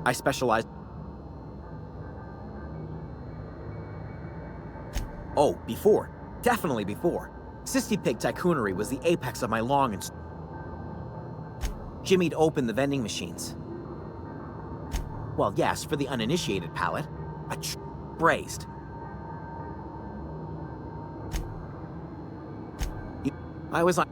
I specialized... Oh, before. Definitely before. Sissy Pig Tycoonery was the apex of my long and... Jimmy'd open the vending machines. Well, yes, for the uninitiated palate. Braised. I was on...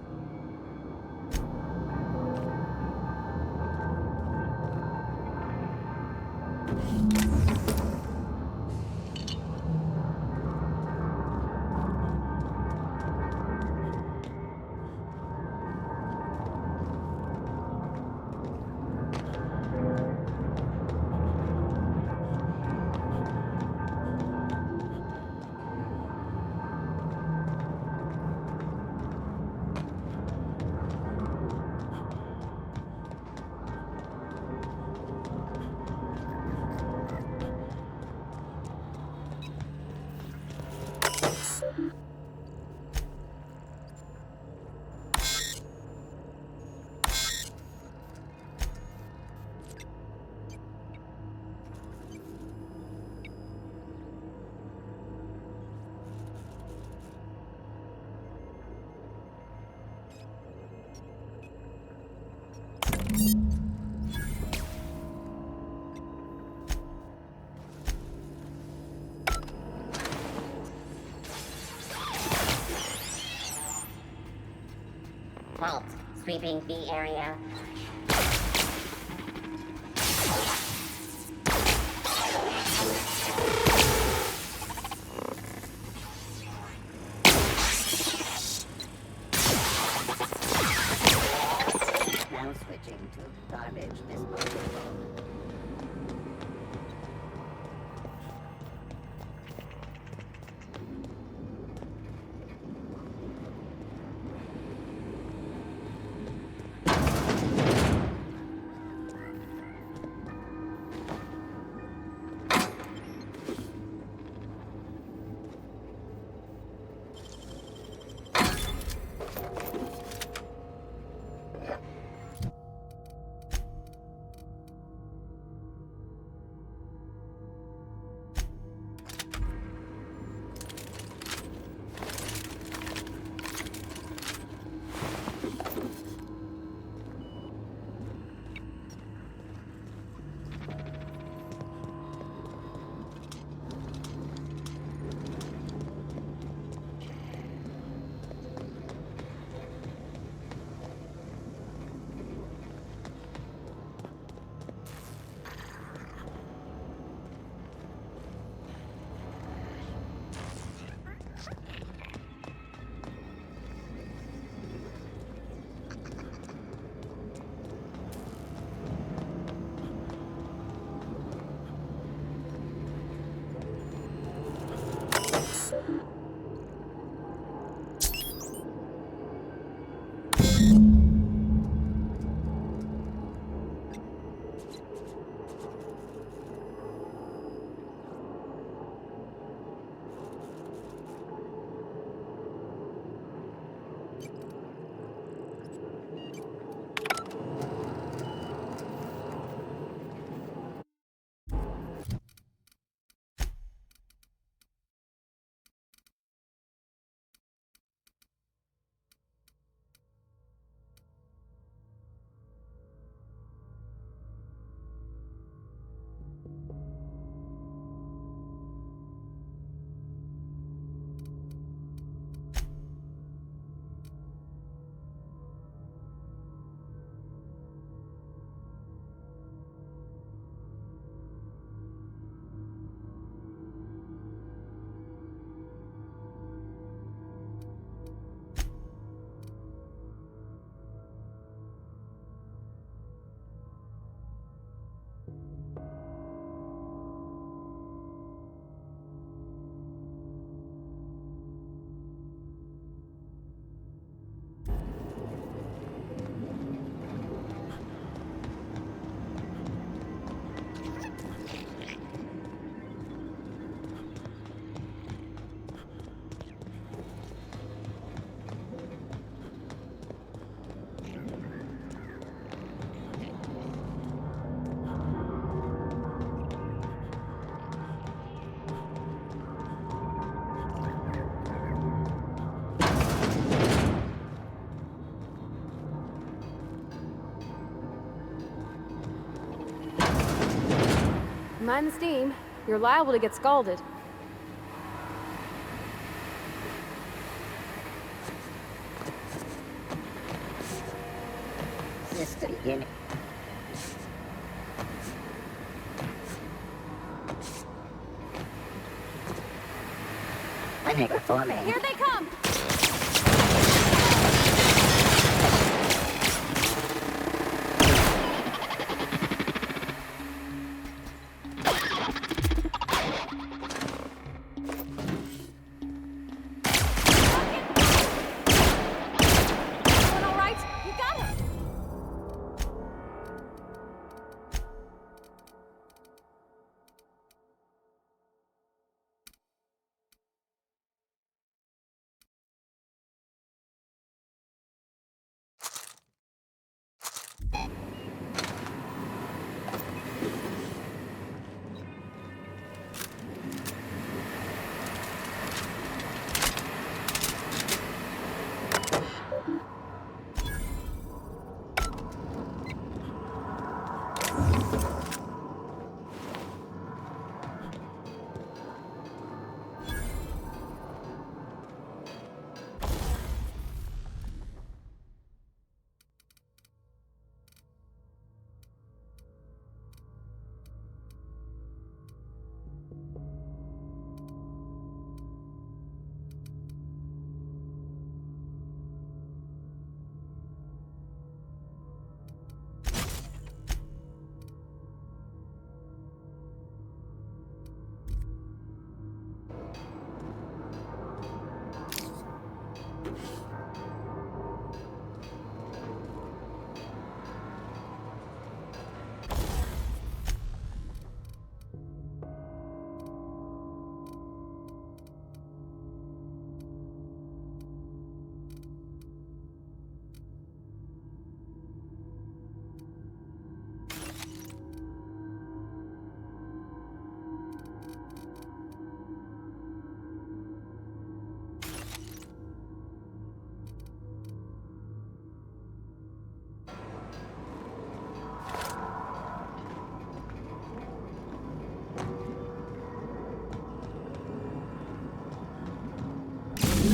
Halt. Sweeping the area. Now switching to garbage disposal. mind the steam. You're liable to get scalded. This the beginning. I think we're forming. Here they come!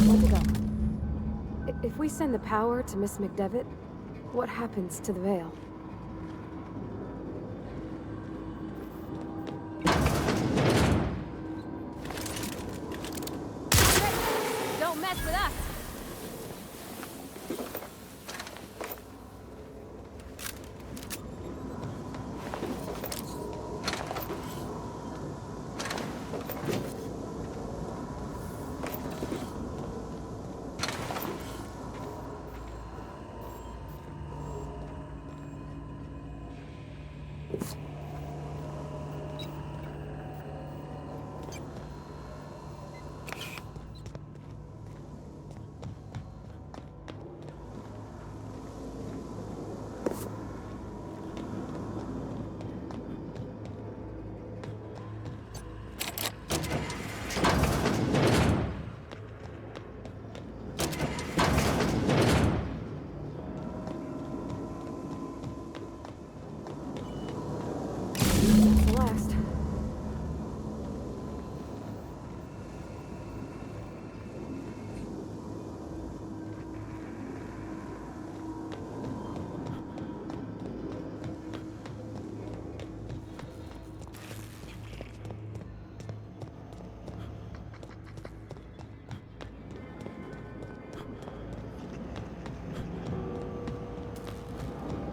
Where'd it go? If we send the power to Miss McDevitt, what happens to the veil? Don't mess with us!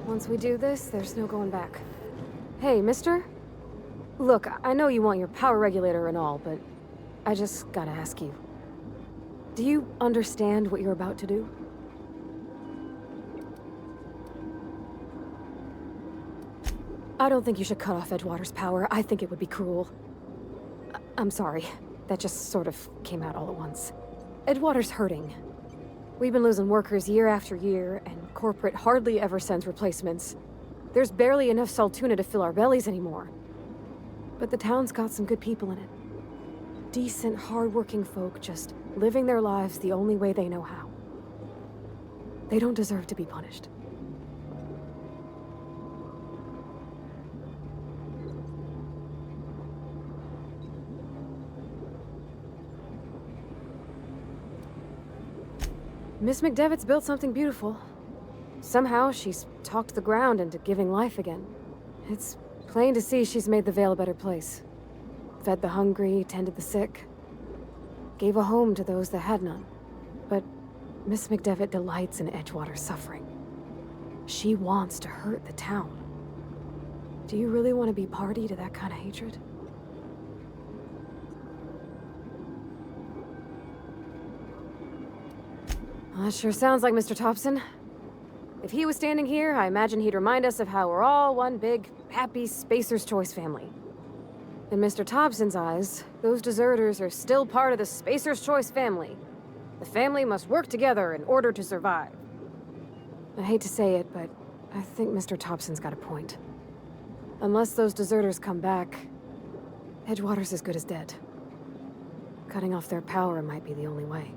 Once we do this, there's no going back. Hey, mister? Look, I know you want your power regulator and all, but I just gotta ask you. Do you understand what you're about to do? I don't think you should cut off Edgewater's power. I think it would be cruel. I'm sorry. That just sort of came out all at once. Edgewater's hurting. We've been losing workers year after year, and corporate hardly ever sends replacements. There's barely enough Saltuna to fill our bellies anymore. But the town's got some good people in it. Decent, hard-working folk just living their lives the only way they know how. They don't deserve to be punished. Miss McDevitt's built something beautiful. Somehow, she's talked the ground into giving life again. It's plain to see she's made the Vale a better place. Fed the hungry, tended the sick. Gave a home to those that had none. But Miss McDevitt delights in Edgewater's suffering. She wants to hurt the town. Do you really want to be party to that kind of hatred? Well, that sure sounds like Mr. Thompson. If he was standing here, I imagine he'd remind us of how we're all one big, happy Spacer's Choice family. In Mr. Thompson's eyes, those deserters are still part of the Spacer's Choice family. The family must work together in order to survive. I hate to say it, but I think Mr. Thompson's got a point. Unless those deserters come back, Edgewater's as good as dead. Cutting off their power might be the only way.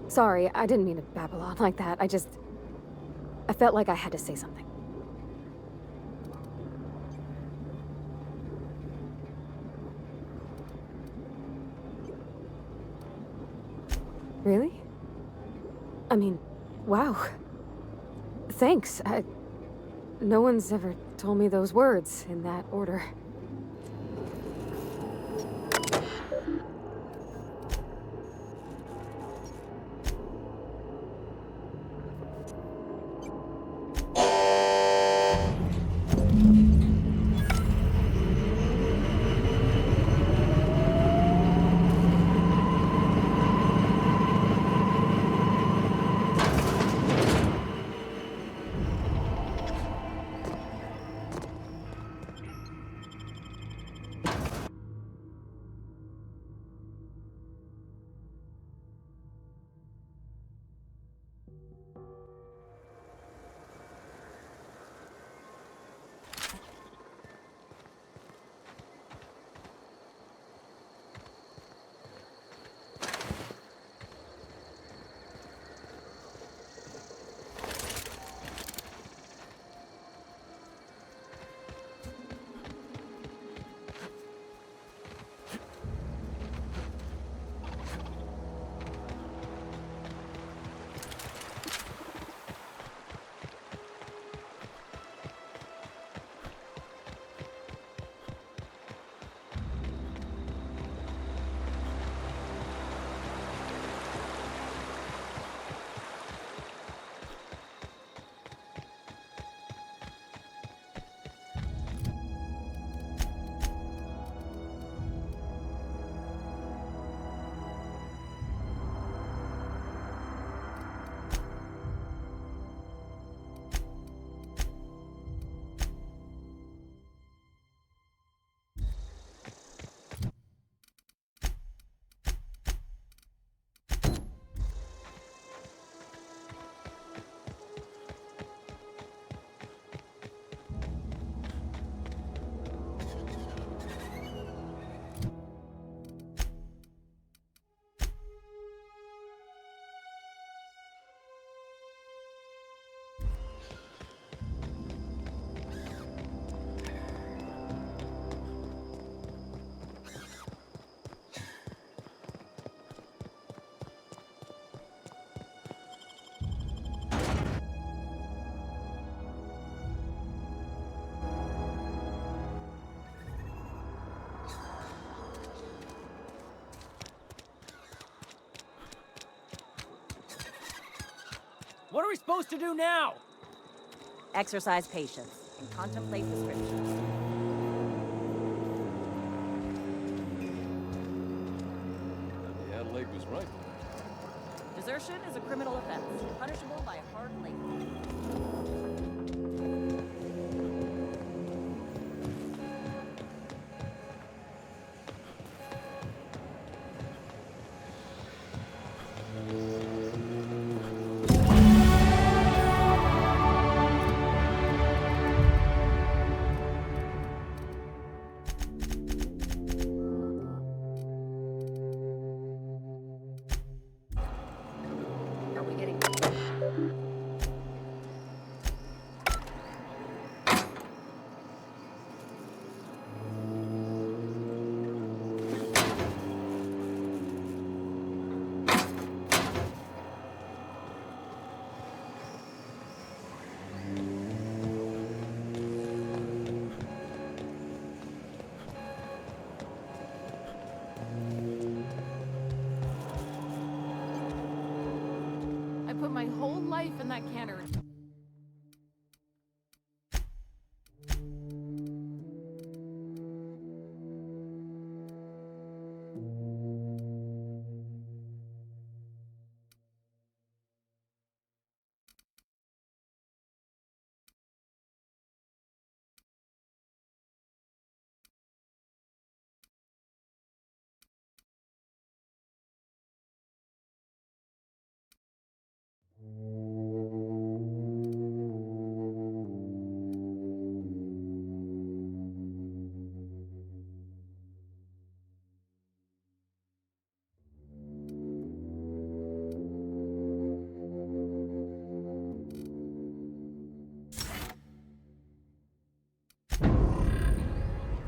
Sorry, I didn't mean to babble on like that. I felt like I had to say something. Really? I mean, wow. Thanks. No one's ever told me those words in that order. What are we supposed to do now? Exercise patience and contemplate the scriptures. Yeah, Lake was right. Desertion is a criminal offense, punishable by a hard labor. Are we getting... put my whole life in that canner.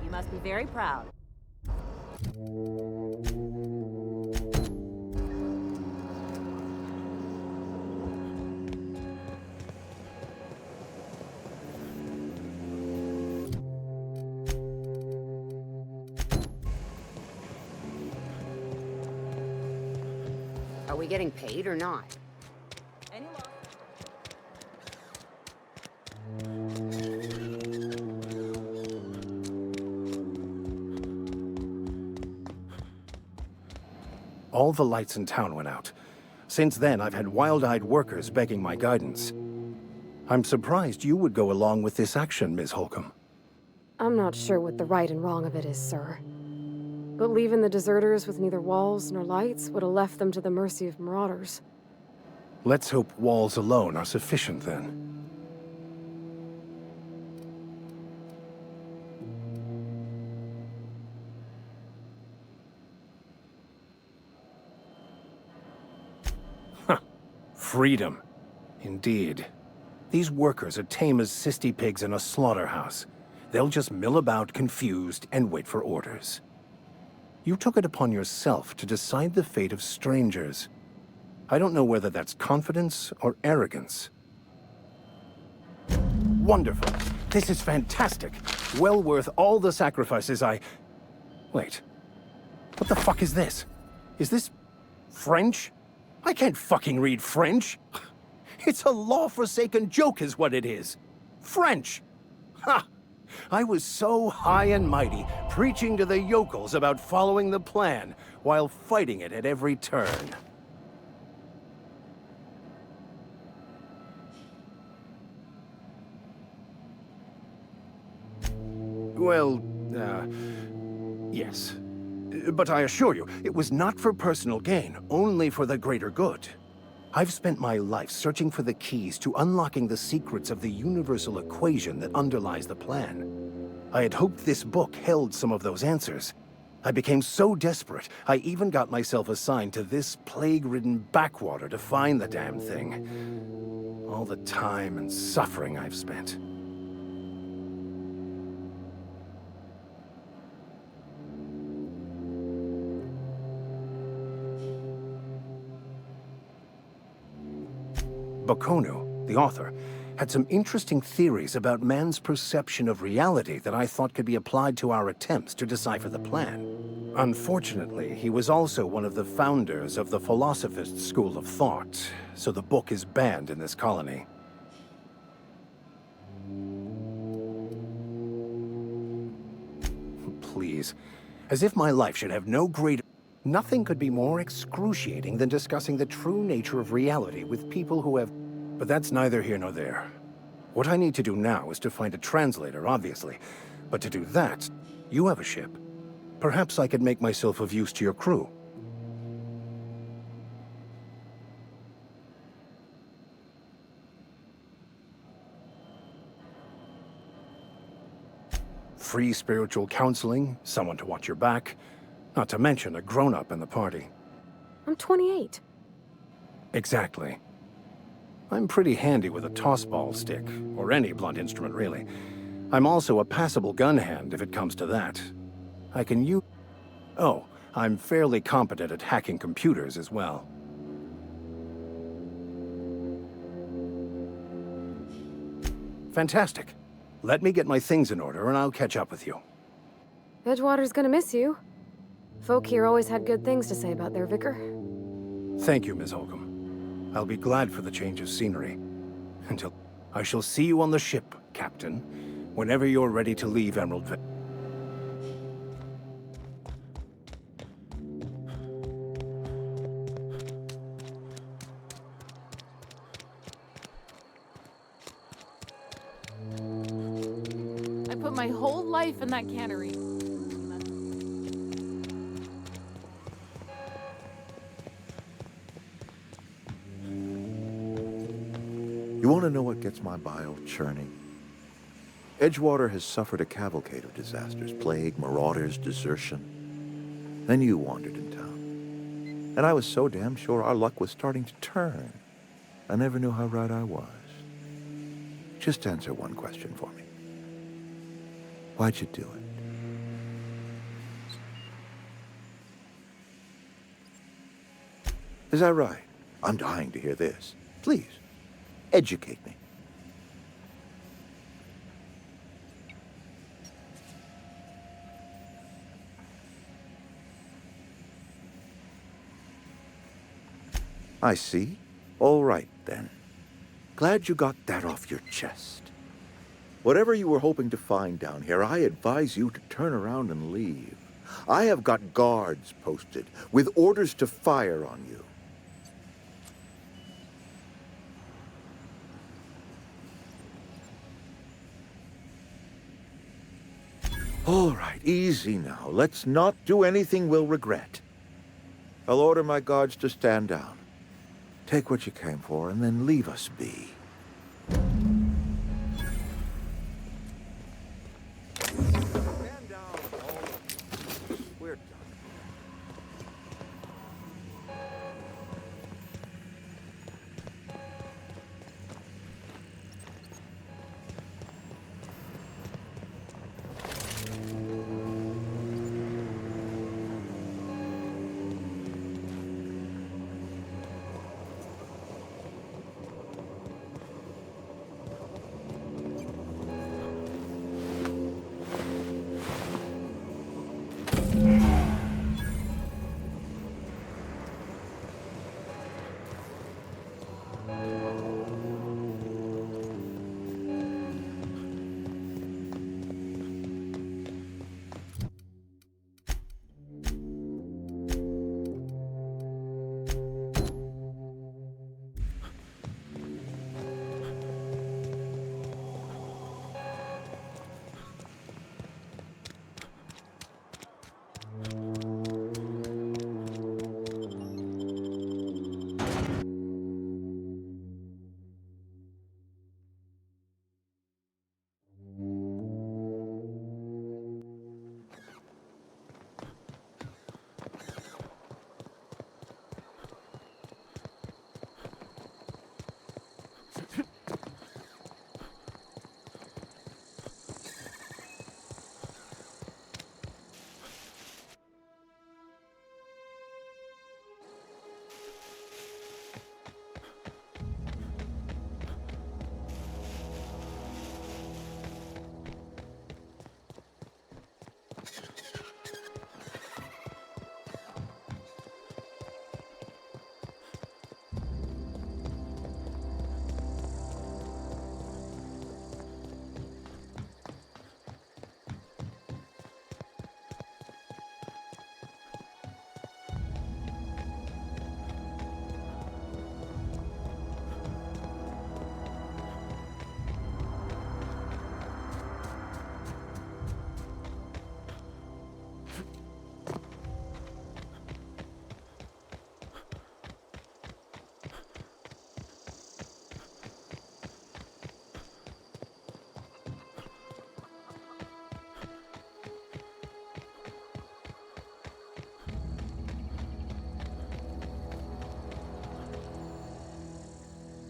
You must be very proud. Are we getting paid or not? Any loss? All the lights in town went out. Since then, I've had wild-eyed workers begging my guidance. I'm surprised you would go along with this action, Ms. Holcomb. I'm not sure what the right and wrong of it is, sir. But leaving the deserters with neither walls nor lights would have left them to the mercy of marauders. Let's hope walls alone are sufficient, then. Huh. Freedom. Indeed. These workers are tame as cysty pigs in a slaughterhouse. They'll just mill about confused and wait for orders. You took it upon yourself to decide the fate of strangers. I don't know whether that's confidence or arrogance. Wonderful. This is fantastic. Well worth all the sacrifices Wait. What the fuck is this? Is this French? I can't fucking read French. It's a law-forsaken joke is what it is. French. Ha! I was so high and mighty, preaching to the yokels about following the plan, while fighting it at every turn. Well, yes. But I assure you, it was not for personal gain, only for the greater good. I've spent my life searching for the keys to unlocking the secrets of the universal equation that underlies the plan. I had hoped this book held some of those answers. I became so desperate, I even got myself assigned to this plague-ridden backwater to find the damn thing. All the time and suffering I've spent. Bocconu, the author, had some interesting theories about man's perception of reality that I thought could be applied to our attempts to decipher the plan. Unfortunately, he was also one of the founders of the Philosophist school of thought, so the book is banned in this colony. Please, as if my life should have no greater... Nothing could be more excruciating than discussing the true nature of reality with people who have... But that's neither here nor there. What I need to do now is to find a translator, obviously. But to do that, you have a ship. Perhaps I could make myself of use to your crew. Free spiritual counseling, someone to watch your back, not to mention a grown-up in the party. I'm 28. Exactly. I'm pretty handy with a toss-ball stick, or any blunt instrument, really. I'm also a passable gun hand if it comes to that. I can use... Oh, I'm fairly competent at hacking computers as well. Fantastic. Let me get my things in order and I'll catch up with you. Edgewater's gonna miss you. Folk here always had good things to say about their vicar. Thank you, Ms. Holcomb. I'll be glad for the change of scenery. Until I shall see you on the ship, Captain, whenever you're ready to leave Emerald Vale. I put my whole life in that cannery. You want to know what gets my bile churning? Edgewater has suffered a cavalcade of disasters, plague, marauders, desertion. Then you wandered in town. And I was so damn sure our luck was starting to turn. I never knew how right I was. Just answer one question for me. Why'd you do it? Is that right? I'm dying to hear this. Please, educate me. I see. All right, then. Glad you got that off your chest. Whatever you were hoping to find down here, I advise you to turn around and leave. I have got guards posted with orders to fire on you. All right, easy now. Let's not do anything we'll regret. I'll order my guards to stand down. Take what you came for, and then leave us be. Stand down, all of you. We're done.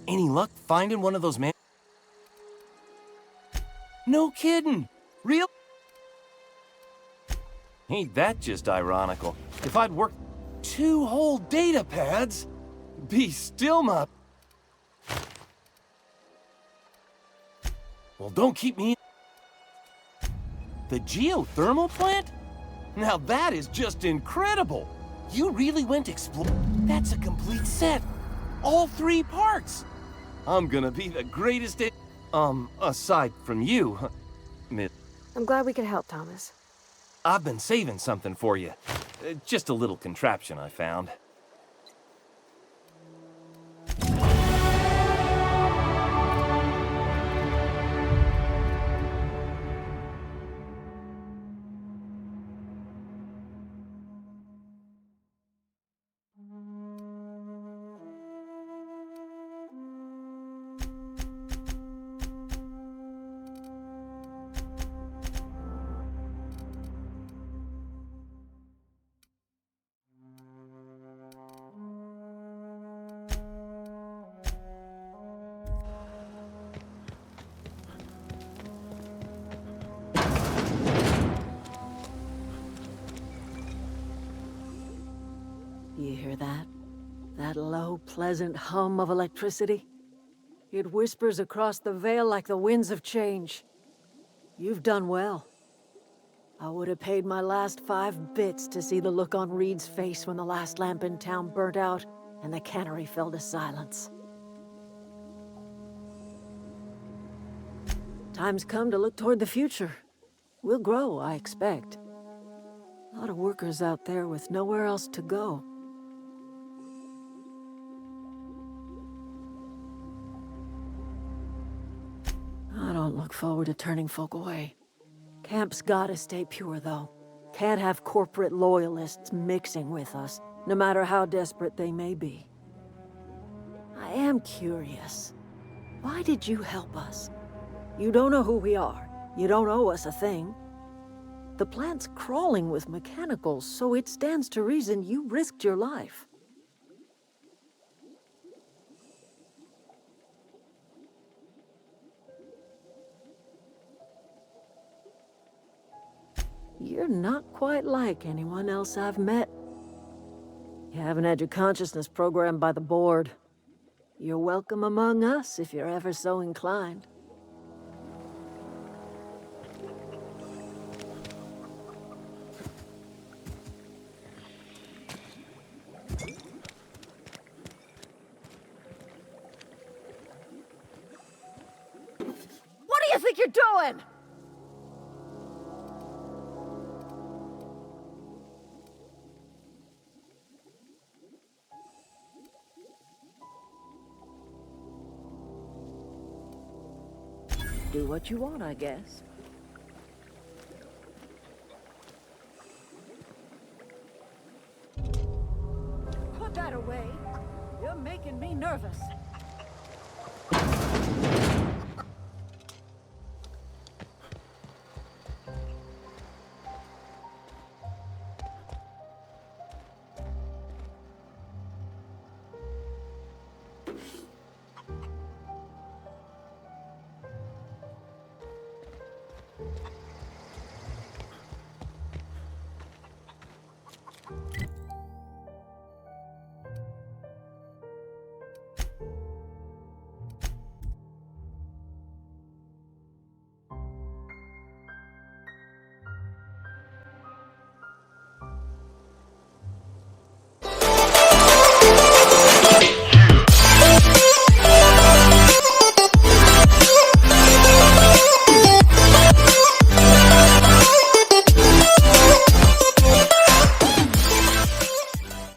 Any luck finding one of those men? No kidding. Real? Ain't that just ironical? If I'd worked 2 whole data pads, be still my... Well, don't keep me... The geothermal plant? Now that is just incredible! You really went explore... That's a complete set. all 3 parts. I'm gonna be the greatest aside from you, Miss. I'm glad we could help, Thomas. I've been saving something for you. Just a little contraption I found. You hear that? That low, pleasant hum of electricity? It whispers across the veil like the winds of change. You've done well. I would have paid my last 5 bits to see the look on Reed's face when the last lamp in town burnt out and the cannery fell to silence. Time's come to look toward the future. We'll grow, I expect. A lot of workers out there with nowhere else to go. I don't look forward to turning folk away. Camp's gotta stay pure, though. Can't have corporate loyalists mixing with us, no matter how desperate they may be. I am curious. Why did you help us? You don't know who we are. You don't owe us a thing. The plant's crawling with mechanicals, so it stands to reason you risked your life. You're not quite like anyone else I've met. You haven't had your consciousness programmed by the board. You're welcome among us if you're ever so inclined. What do you think you're doing? Do what you want, I guess. Put that away. You're making me nervous.